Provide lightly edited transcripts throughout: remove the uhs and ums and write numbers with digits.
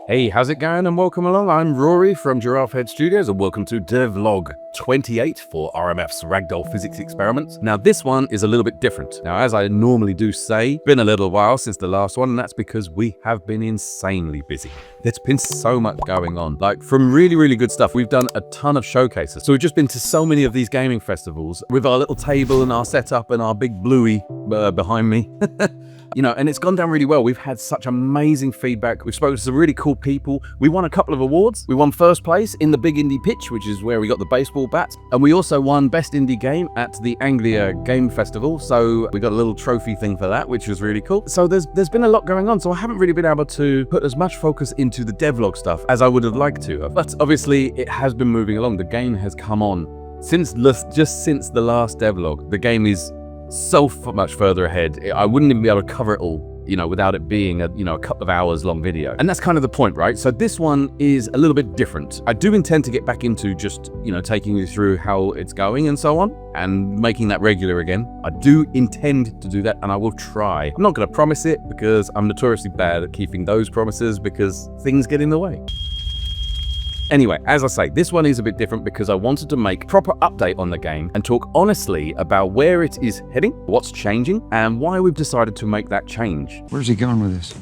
Hey, how's it going and welcome along? I'm Rory from Giraffe Head Studios and welcome to DevLog 28 for RMF's Ragdoll Physics Experiments. Now this one is a little bit different. Now as I normally do say, been a little while since the last one and that's because we have been insanely busy. There's been so much going on, like from really good stuff. We've done a ton of showcases. So we've just been to so many of these gaming festivals with our little table and our setup and our big bluey behind me. You know, and it's gone down really well. We've had such amazing feedback. We've spoken to some really cool people. We won a couple of awards. We won first place in the Big Indie Pitch, which is where we got the baseball bat. And we also won Best Indie Game at the Anglia Game Festival. So we got a little trophy thing for that, which was really cool. So there's been a lot going on. So I haven't really been able to put as much focus into the devlog stuff as I would have liked to. But obviously it has been moving along. The game has come on just since the last devlog. The game is so much further ahead. I wouldn't even be able to cover it all, you know, without it being a couple of hours long video. And that's kind of the point, right? So this one is a little bit different. I do intend to get back into just, taking you through how it's going and so on and making that regular again. I do intend to do that and I will try. I'm not going to promise it because I'm notoriously bad at keeping those promises because things get in the way. Anyway, as I say, this one is a bit different because I wanted to make a proper update on the game and talk honestly about where it is heading, what's changing, and why we've decided to make that change. Where's he going with this?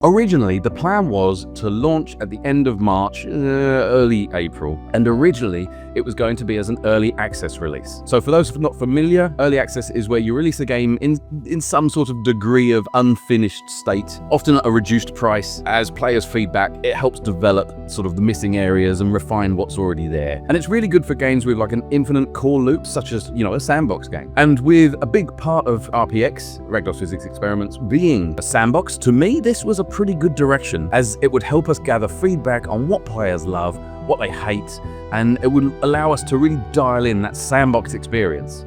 Originally, the plan was to launch at the end of March, early April, and originally it was going to be as an early access release. So for those not familiar, early access is where you release a game in some sort of degree of unfinished state, often at a reduced price. As players' feedback, it helps develop sort of the missing areas and refine what's already there. And it's really good for games with like an infinite core loop, such as, a sandbox game. And with a big part of RPX, Ragdoll Physics Experiments, being a sandbox, to me, this was a pretty good direction as it would help us gather feedback on what players love, what they hate, and it would allow us to really dial in that sandbox experience.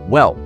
Well,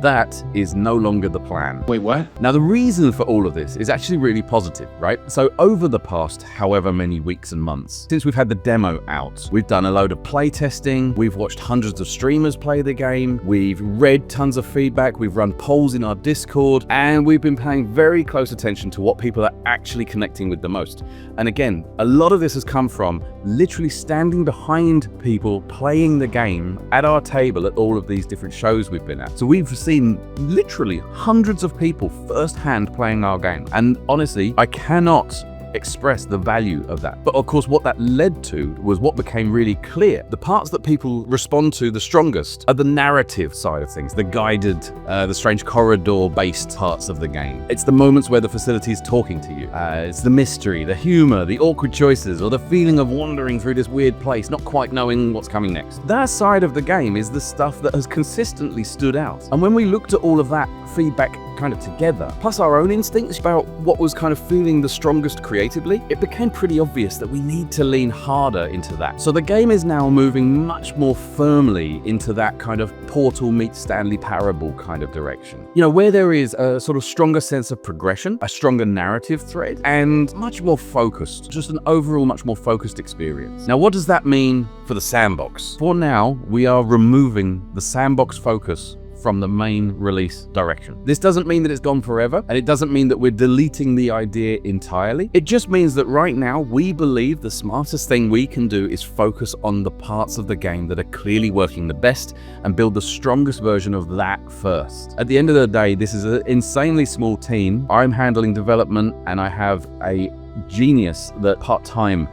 that is no longer the plan. Wait, what? Now, the reason for all of this is actually really positive, right? So over the past however many weeks and months, since we've had the demo out, we've done a load of play testing, we've watched hundreds of streamers play the game, we've read tons of feedback, we've run polls in our Discord, and we've been paying very close attention to what people are actually connecting with the most. And again, a lot of this has come from literally standing behind people playing the game at our table at all of these different shows we've been at. So we've seen literally hundreds of people firsthand playing our game. And honestly, I cannot express the value of that. But of course, what that led to was what became really clear. The parts that people respond to the strongest are the narrative side of things, the guided, the strange corridor-based parts of the game. It's the moments where the facility is talking to you. It's the mystery, the humor, the awkward choices, or the feeling of wandering through this weird place, not quite knowing what's coming next. That side of the game is the stuff that has consistently stood out. And when we looked at all of that feedback kind of together, plus our own instincts about what was kind of feeling the strongest creatively, it became pretty obvious that we need to lean harder into that. So the game is now moving much more firmly into that kind of Portal meets Stanley Parable kind of direction. Where there is a sort of stronger sense of progression, a stronger narrative thread, and much more focused, just an overall much more focused experience. Now, what does that mean for the sandbox? For now, we are removing the sandbox focus from the main release direction. This doesn't mean that it's gone forever, and it doesn't mean that we're deleting the idea entirely. It just means that right now, we believe the smartest thing we can do is focus on the parts of the game that are clearly working the best and build the strongest version of that first. At the end of the day, this is an insanely small team. I'm handling development, and I have a genius that part-time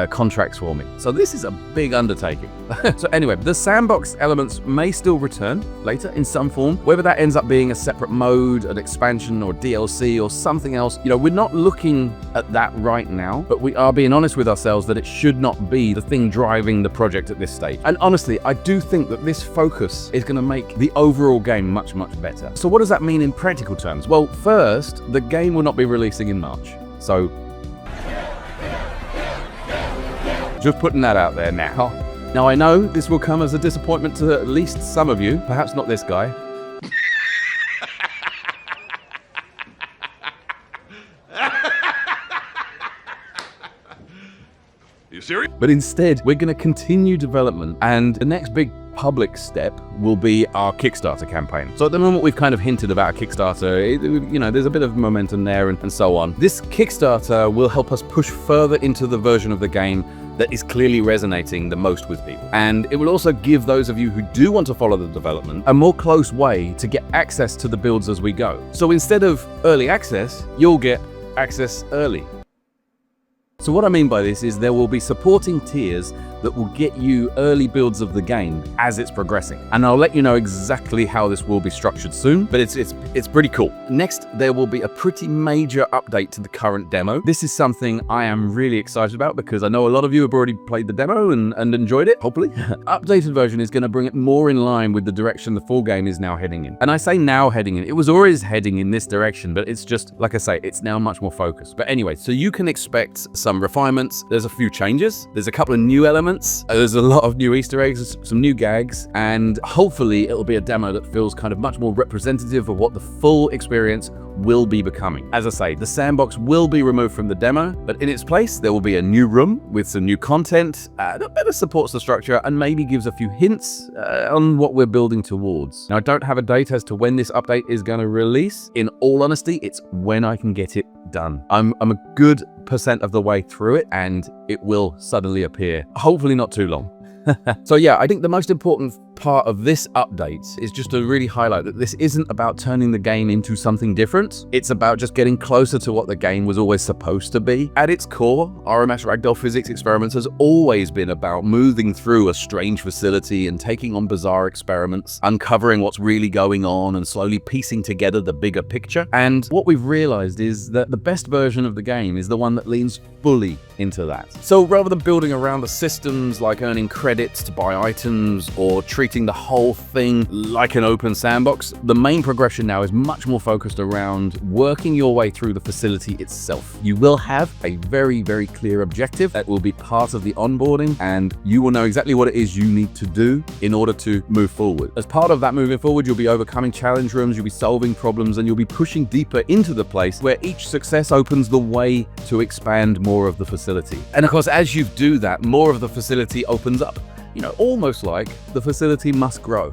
contracts for me. So this is a big undertaking. So anyway, the sandbox elements may still return later in some form, whether that ends up being a separate mode, an expansion, or DLC, or something else. We're not looking at that right now, but we are being honest with ourselves that it should not be the thing driving the project at this stage. And honestly, I do think that this focus is going to make the overall game much better. So what does that mean in practical terms? Well, first, the game will not be releasing in March. So just putting that out there now. Now, I know this will come as a disappointment to at least some of you, perhaps not this guy. You serious? But instead, we're going to continue development, and the next big public step will be our Kickstarter campaign. So at the moment, we've kind of hinted about a Kickstarter. You know, there's a bit of momentum there and so on. This Kickstarter will help us push further into the version of the game that is clearly resonating the most with people. And it will also give those of you who do want to follow the development a more close way to get access to the builds as we go. So instead of early access, you'll get access early. So what I mean by this is there will be supporting tiers that will get you early builds of the game as it's progressing. And I'll let you know exactly how this will be structured soon, but it's pretty cool. Next, there will be a pretty major update to the current demo. This is something I am really excited about because I know a lot of you have already played the demo and enjoyed it, hopefully. Updated version is going to bring it more in line with the direction the full game is now heading in. And I say now heading in, it was always heading in this direction, but it's just, like I say, it's now much more focused. But anyway, so you can expect some refinements. There's a few changes. There's a couple of new elements. There's a lot of new Easter eggs, some new gags, and hopefully it'll be a demo that feels kind of much more representative of what the full experience will be becoming. As I say, the sandbox will be removed from the demo, but in its place, there will be a new room with some new content that better supports the structure and maybe gives a few hints on what we're building towards. Now, I don't have a date as to when this update is going to release. In all honesty, it's when I can get it done. I'm a good % of the way through it, and it will suddenly appear. Hopefully not too long. So yeah, I think the most important part of this update is just to really highlight that this isn't about turning the game into something different. It's about just getting closer to what the game was always supposed to be. At its core, RMS Ragdoll Physics Experiments has always been about moving through a strange facility and taking on bizarre experiments, uncovering what's really going on and slowly piecing together the bigger picture. And what we've realized is that the best version of the game is the one that leans fully into that. So rather than building around the systems like earning credits to buy items or treating the whole thing like an open sandbox, the main progression now is much more focused around working your way through the facility itself. You will have a very, very clear objective that will be part of the onboarding, and you will know exactly what it is you need to do in order to move forward. As part of that moving forward, you'll be overcoming challenge rooms, you'll be solving problems, and you'll be pushing deeper into the place where each success opens the way to expand more of the facility. And of course, as you do that, more of the facility opens up. You know, almost like the facility must grow.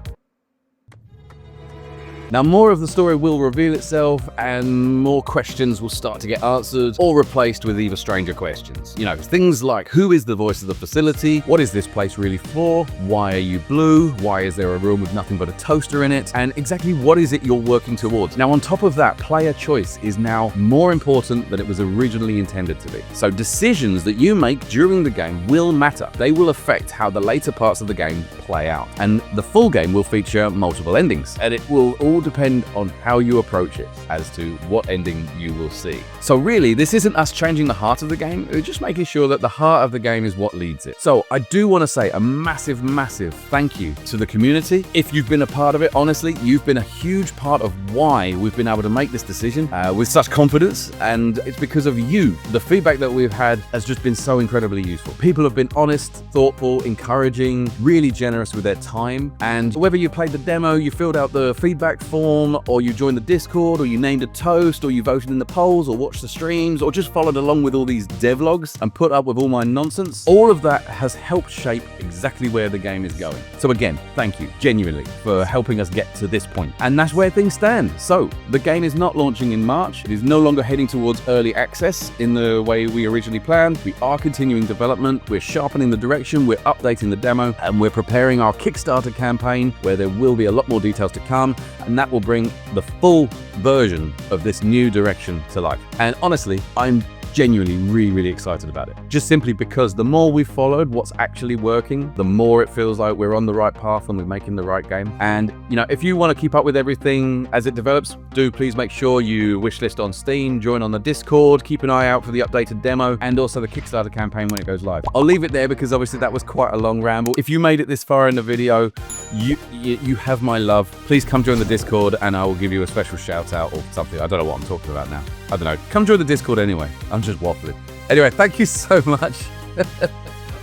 Now, more of the story will reveal itself and more questions will start to get answered or replaced with even stranger questions. You know, things like, who is the voice of the facility? What is this place really for? Why are you blue? Why is there a room with nothing but a toaster in it? And exactly what is it you're working towards? Now, on top of that, player choice is now more important than it was originally intended to be. So decisions that you make during the game will matter. They will affect how the later parts of the game play out. And the full game will feature multiple endings, and it will all depend on how you approach it as to what ending you will see. So really, this isn't us changing the heart of the game, we're just making sure that the heart of the game is what leads it. So I do want to say a massive, massive thank you to the community. If you've been a part of it, honestly, you've been a huge part of why we've been able to make this decision with such confidence, and it's because of you. The feedback that we've had has just been so incredibly useful. People have been honest, thoughtful, encouraging, really generous with their time, and whether you played the demo, you filled out the feedback form, or you joined the Discord, or you named a toast, or you voted in the polls, or watched the streams, or just followed along with all these devlogs and put up with all my nonsense, all of that has helped shape exactly where the game is going. So again, thank you, genuinely, for helping us get to this point. And that's where things stand. So the game is not launching in March. It is no longer heading towards early access in the way we originally planned. We are continuing development, we're sharpening the direction, we're updating the demo, and we're preparing our Kickstarter campaign, where there will be a lot more details to come, and that will bring the full version of this new direction to life. And honestly, I'm genuinely really excited about it. Just simply because the more we've followed what's actually working, the more it feels like we're on the right path and we're making the right game. And you know, if you want to keep up with everything as it develops, do please make sure you wishlist on Steam, join on the Discord, keep an eye out for the updated demo, and also the Kickstarter campaign when it goes live. I'll leave it there because obviously that was quite a long ramble. If you made it this far in the video, you have my love. Please come join the Discord and I will give you a special shout out or something. I don't know what I'm talking about now. I don't know. Come join the Discord anyway. I'm just waffling. Anyway, thank you so much.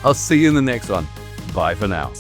I'll see you in the next one. Bye for now.